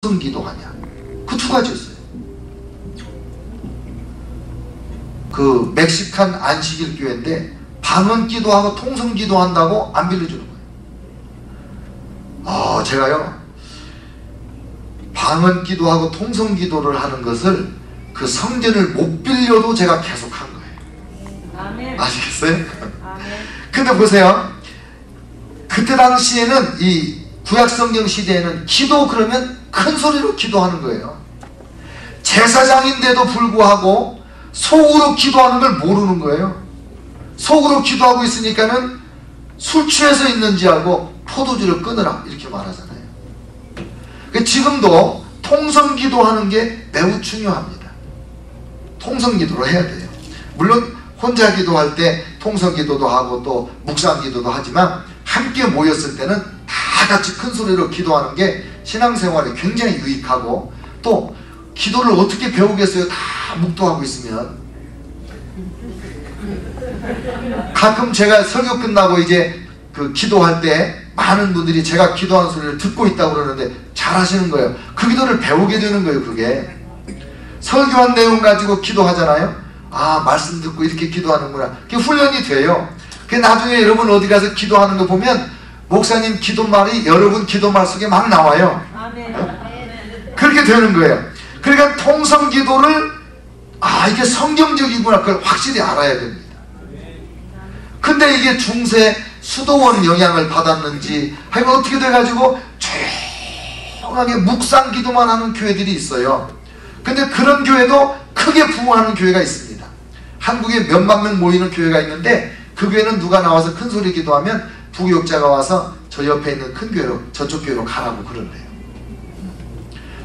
기도하냐? 그 두 가지였어요. 그 멕시칸 안식일 교회인데 방언 기도하고 통성 기도한다고 안 빌려주는 거예요. 제가요 방언 기도하고 통성 기도를 하는 것을 그 성전을 못 빌려도 제가 계속 한 거예요. 아멘. 아시겠어요? 아멘. 근데 보세요, 그때 당시에는 이 구약성경 시대에는 기도 그러면 큰 소리로 기도하는 거예요. 제사장인데도 불구하고 속으로 기도하는 걸 모르는 거예요. 속으로 기도하고 있으니까는 술 취해서 있는지 알고 포도주를 끊으라 이렇게 말하잖아요. 그러니까 지금도 통성 기도하는 게 매우 중요합니다. 통성 기도를 해야 돼요. 물론 혼자 기도할 때 통성 기도도 하고 또 묵상 기도도 하지만 함께 모였을 때는 다 같이 큰 소리로 기도하는 게 신앙생활에 굉장히 유익하고, 또 기도를 어떻게 배우겠어요? 다 묵도하고 있으면. 가끔 제가 설교 끝나고 이제 그 기도할 때 많은 분들이 제가 기도하는 소리를 듣고 있다고 그러는데 잘하시는 거예요. 그 기도를 배우게 되는 거예요. 그게 설교한 내용 가지고 기도하잖아요. 말씀 듣고 이렇게 기도하는구나. 그게 훈련이 돼요. 그 나중에 여러분 어디 가서 기도하는 거 보면 목사님 기도말이 여러분 기도말 속에 막 나와요. 그렇게 되는 거예요. 그러니까 통성 기도를 이게 성경적이구나 그걸 확실히 알아야 됩니다. 근데 이게 중세 수도원 영향을 받았는지 하여간 어떻게 돼가지고 조용하게 묵상 기도만 하는 교회들이 있어요. 근데 그런 교회도 크게 부흥하는 교회가 있습니다. 한국에 몇만 명 모이는 교회가 있는데 그 교회는 누가 나와서 큰 소리 기도하면 부교육자가 와서 저 옆에 있는 큰 교회로 저쪽 교회로 가라고 그러래요.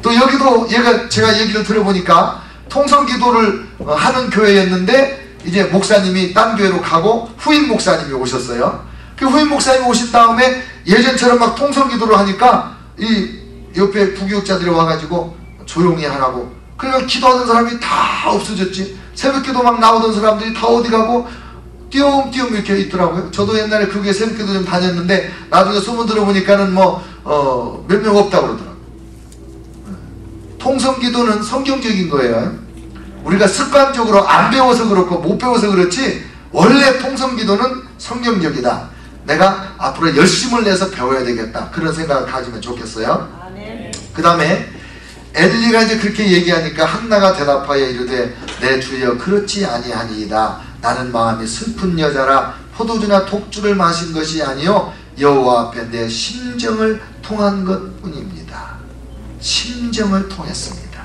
또 여기도 제가 얘기를 들어보니까 통성 기도를 하는 교회였는데 이제 목사님이 딴 교회로 가고 후임 목사님이 오셨어요. 그 후임 목사님이 오신 다음에 예전처럼 막 통성 기도를 하니까 이 옆에 부교육자들이 와가지고 조용히 하라고. 그러니까 기도하던 사람이 다 없어졌지. 새벽기도 막 나오던 사람들이 다 어디 가고 띄엄띄엄 이렇게 있더라고요. 저도 옛날에 그 교회 새벽기도 좀 다녔는데 나중에 소문 들어보니까는 몇 명 없다고 그러더라고요. 통성기도는 성경적인 거예요. 우리가 습관적으로 안 배워서 그렇고 못 배워서 그렇지 원래 통성기도는 성경적이다. 내가 앞으로 열심을 내서 배워야 되겠다. 그런 생각을 가지면 좋겠어요. 그 다음에 엘리가 이제 그렇게 얘기하니까 한나가 대답하여 이르되 내 주여 그렇지 아니하니이다. 나는 마음이 슬픈 여자라 포도주나 독주를 마신 것이 아니요 여호와 앞에 내 심정을 통한 것뿐입니다. 심정을 통했습니다.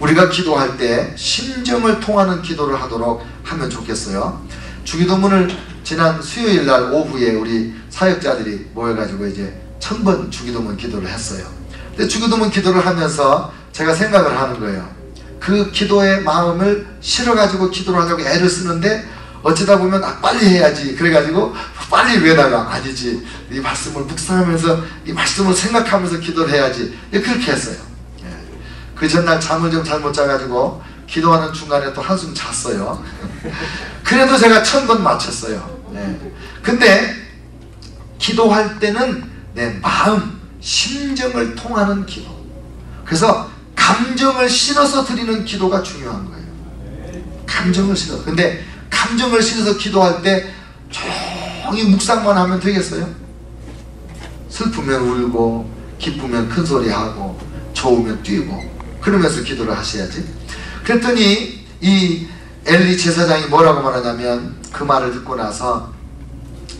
우리가 기도할 때 심정을 통하는 기도를 하도록 하면 좋겠어요. 주기도문을 지난 수요일 날 오후에 우리 사역자들이 모여가지고 이제 1000번 주기도문 기도를 했어요. 근데 주기도문 기도를 하면서 제가 생각을 하는 거예요. 그 기도의 마음을 실어가지고 기도를 하려고 애를 쓰는데 어쩌다 보면 빨리 해야지 그래가지고 빨리 외다가 아니지 이 말씀을 묵상하면서 이 말씀을 생각하면서 기도를 해야지 그렇게 했어요. 그 전날 잠을 좀 잘못 자가지고 기도하는 중간에 또 한숨 잤어요. 그래도 제가 1000번 맞췄어요. 근데 기도할 때는 내 마음 심정을 통하는 기도, 그래서 감정을 실어서 드리는 기도가 중요한 거예요. 감정을 실어서. 근데 감정을 실어서 기도할 때 조용히 묵상만 하면 되겠어요? 슬프면 울고 기쁘면 큰소리하고 좋으면 뛰고 그러면서 기도를 하셔야지. 그랬더니 이 엘리 제사장이 뭐라고 말하냐면 그 말을 듣고 나서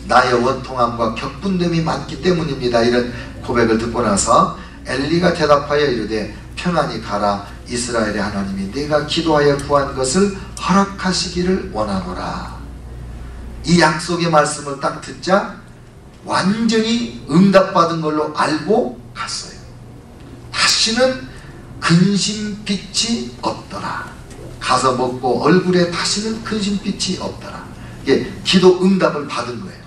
나의 원통함과 격분됨이 많기 때문입니다. 이런 고백을 듣고 나서 엘리가 대답하여 이르되 평안히 가라. 이스라엘의 하나님이 네가 기도하여 구한 것을 허락하시기를 원하노라. 이 약속의 말씀을 딱 듣자 완전히 응답받은 걸로 알고 갔어요. 다시는 근심빛이 없더라. 가서 먹고 얼굴에 다시는 근심빛이 없더라. 이게 기도 응답을 받은 거예요.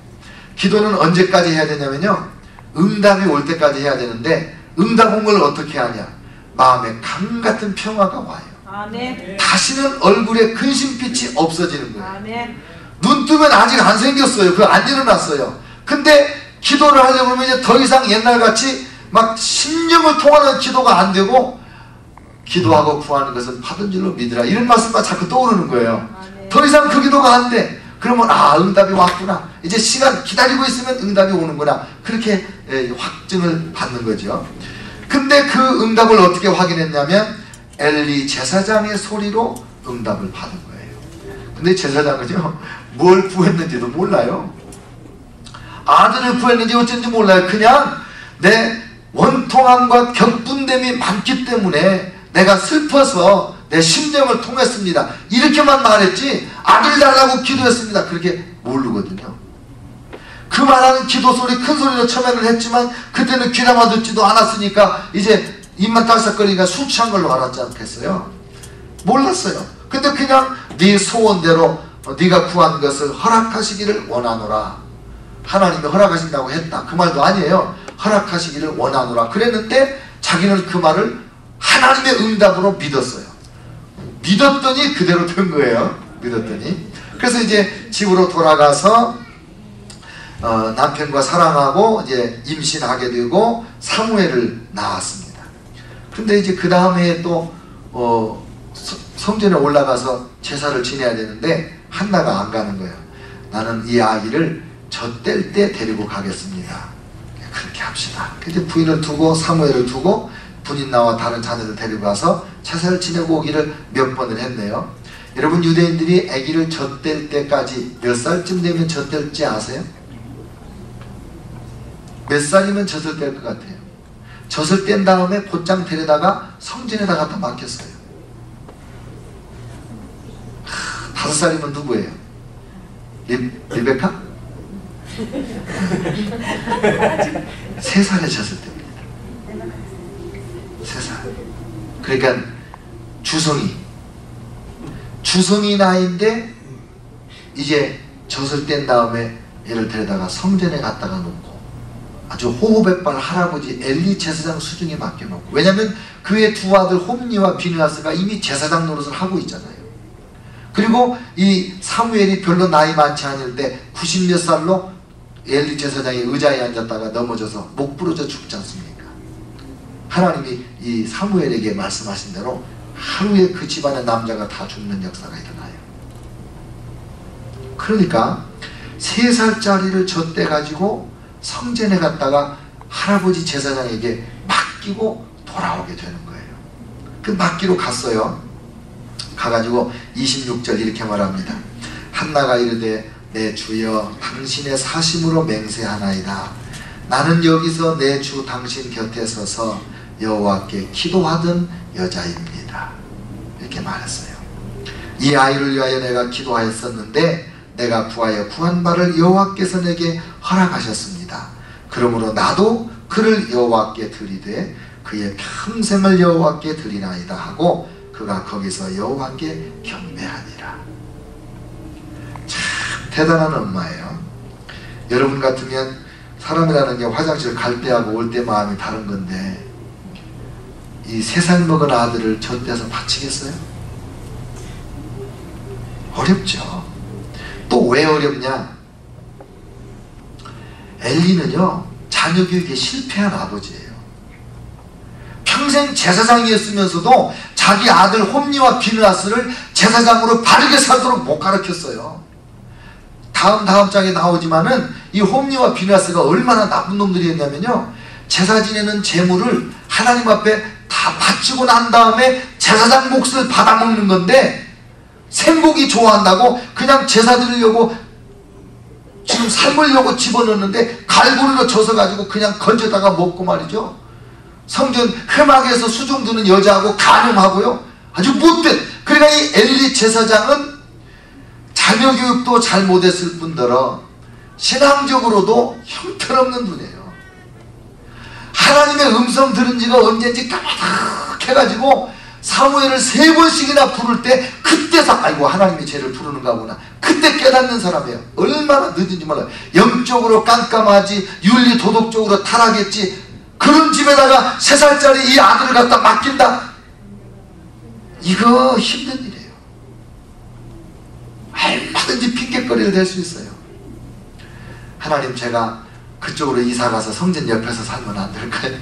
기도는 언제까지 해야 되냐면요, 응답이 올 때까지 해야 되는데 응답 온 걸 어떻게 하냐, 마음에 강같은 평화가 와요. 아멘. 다시는 얼굴에 근심빛이 없어지는 거예요. 아멘. 눈 뜨면 아직 안 생겼어요. 그거 안 일어났어요. 근데 기도를 하려고 하면 이제 더 이상 옛날같이 막 심령을 통하는 기도가 안 되고 기도하고 구하는 것은 받은 줄로 믿으라, 이런 말씀만 자꾸 떠오르는 거예요. 더 이상 그 기도가 안 돼. 그러면 응답이 왔구나, 이제 시간 기다리고 있으면 응답이 오는구나, 그렇게 확증을 받는 거죠. 근데 그 응답을 어떻게 확인했냐면 엘리 제사장의 소리로 응답을 받은 거예요. 근데 제사장은요, 뭘 구했는지도 몰라요. 아들을 구했는지 어쩐지 몰라요. 그냥 내 원통함과 격분됨이 많기 때문에 내가 슬퍼서 내 심정을 통했습니다, 이렇게만 말했지 아들 달라고 기도했습니다, 그렇게 모르거든요. 그 말하는 기도 소리 큰 소리로 처면을 했지만 그때는 귀담아 듣지도 않았으니까 이제 입만 딸싹거리니까 술 취한 걸로 알았지 않겠어요? 몰랐어요. 근데 그냥 네 소원대로 네가 구한 것을 허락하시기를 원하노라, 하나님이 허락하신다고 했다, 그 말도 아니에요. 허락하시기를 원하노라 그랬는데 자기는 그 말을 하나님의 응답으로 믿었어요. 믿었더니 그대로 된 거예요. 믿었더니. 그래서 이제 집으로 돌아가서 남편과 사랑하고 이제 임신하게 되고 사무엘을 낳았습니다. 근데 이제 그 다음에 또 성전에 올라가서 제사를 지내야 되는데 한나가 안 가는 거예요. 나는 이 아기를 젖될 때 데리고 가겠습니다, 그렇게 합시다. 그래서 부인을 두고 사무엘을 두고 분인나와 다른 자녀들 데리고 가서 제사를 지내고 오기를 몇 번을 했네요. 여러분, 유대인들이 아기를 젖될 때까지 몇 살쯤 되면 젖될지 아세요? 몇 살이면 젖을 뗄 것 같아요? 젖을 뗀 다음에 곧장 데려다가 성전에다 갖다 맡겼어요. 5살이면 누구예요? 리베카? 3살에 젖을 때입니다. 3살. 그러니까 주성이 나이인데 이제 젖을 뗀 다음에 얘를 데려다가 성전에 갖다가 놓고 아주 호호백발 할아버지 엘리 제사장 수중에 맡겨놓고, 왜냐하면 그의 두 아들 홈니와 비느하스가 이미 제사장 노릇을 하고 있잖아요. 그리고 이 사무엘이 별로 나이 많지 않은데 90몇 살로 엘리 제사장이 의자에 앉았다가 넘어져서 목 부러져 죽지 않습니까? 하나님이 이 사무엘에게 말씀하신 대로 하루에 그 집안의 남자가 다 죽는 역사가 일어나요. 그러니까 3살짜리를 젖대가지고 성전에 갔다가 할아버지 제사장에게 맡기고 돌아오게 되는 거예요. 그 맡기로 갔어요. 가가지고 26절 이렇게 말합니다. 한나가 이르되 내 주여 당신의 사심으로 맹세하나이다. 나는 여기서 내 주 당신 곁에 서서 여호와께 기도하던 여자입니다. 이렇게 말했어요. 이 아이를 위하여 내가 기도하였었는데 내가 구하여 구한 바를 여호와께서 내게 허락하셨습니다. 그러므로 나도 그를 여호와께 드리되 그의 평생을 여호와께 드리나이다 하고 그가 거기서 여호와께 경배하니라. 참 대단한 엄마예요. 여러분 같으면 사람이라는 게 화장실 갈 때하고 올 때 마음이 다른 건데 이 3살 먹은 아들을 젖대서 바치겠어요? 어렵죠. 또 왜 어렵냐? 엘리는요 자녀 교육에 실패한 아버지예요. 평생 제사장이었으면서도 자기 아들 홈니와 비느하스를 제사장으로 바르게 살도록 못 가르쳤어요. 다음 장에 나오지만은 이 홈니와 비느하스가 얼마나 나쁜 놈들이었냐면요, 제사 지내는 제물을 하나님 앞에 다 바치고 난 다음에 제사장 몫을 받아먹는 건데 생고기 좋아한다고 그냥 제사 드리려고 지금 삶으려고 집어넣는데 갈고리로 젖어가지고 그냥 건져다가 먹고 말이죠. 성전 회막에서 수종 드는 여자하고 간음하고요. 아주 못된. 그러니까 이 엘리 제사장은 자녀 교육도 잘 못했을 뿐더러 신앙적으로도 형편없는 분이에요. 하나님의 음성 들은 지가 언제인지 까마득해가지고 사무엘을 3번씩이나 부를 때 그때서 아이고 하나님이 쟤를 부르는가 보나 그때 깨닫는 사람이에요. 얼마나 늦은지 몰라요. 영적으로 깜깜하지 윤리 도덕적으로 타락했지 그런 집에다가 3살짜리 이 아들을 갖다 맡긴다? 이거 힘든 일이에요. 얼마든지 핑계거리를 댈 수 있어요. 하나님 제가 그쪽으로 이사가서 성전 옆에서 살면 안 될까요?